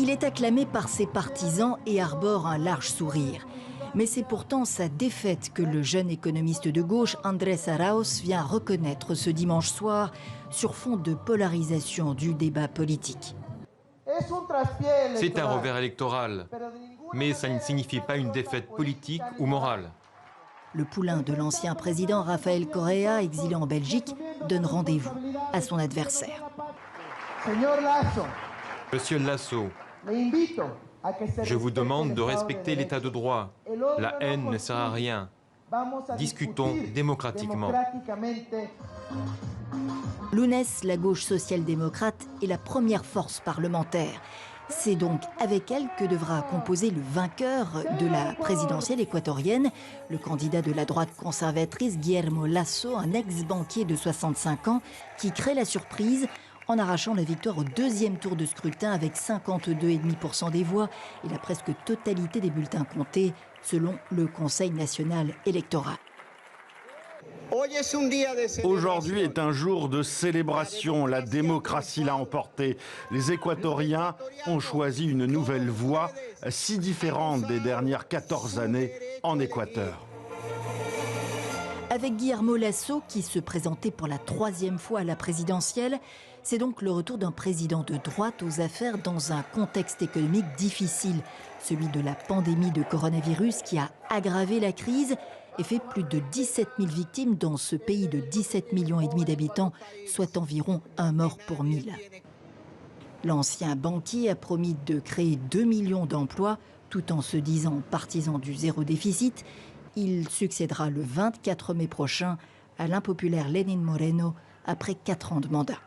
Il est acclamé par ses partisans et arbore un large sourire. Mais c'est pourtant sa défaite que le jeune économiste de gauche Andrés Arauz vient reconnaître ce dimanche soir sur fond de polarisation du débat politique. C'est un revers électoral, mais ça ne signifie pas une défaite politique ou morale. Le poulain de l'ancien président Rafael Correa, exilé en Belgique, donne rendez-vous à son adversaire. Monsieur Lasso, je vous demande de respecter l'état de droit. La haine ne sert à rien. Discutons démocratiquement. L'UNES, la gauche social-démocrate, est la première force parlementaire. C'est donc avec elle que devra composer le vainqueur de la présidentielle équatorienne, le candidat de la droite conservatrice Guillermo Lasso, un ex-banquier de 65 ans, qui crée la surprise en arrachant la victoire au deuxième tour de scrutin avec 52,5% des voix et la presque totalité des bulletins comptés, selon le Conseil national électoral. Aujourd'hui est un jour de célébration. La démocratie l'a emporté. Les Équatoriens ont choisi une nouvelle voie, si différente des dernières 14 années en Équateur. Avec Guillermo Lasso, qui se présentait pour la troisième fois à la présidentielle, c'est donc le retour d'un président de droite aux affaires dans un contexte économique difficile, celui de la pandémie de coronavirus qui a aggravé la crise et fait plus de 17 000 victimes dans ce pays de 17,5 millions d'habitants, soit environ un mort pour 1000. L'ancien banquier a promis de créer 2 millions d'emplois tout en se disant partisan du zéro déficit. Il succédera le 24 mai prochain à l'impopulaire Lenín Moreno après 4 ans de mandat.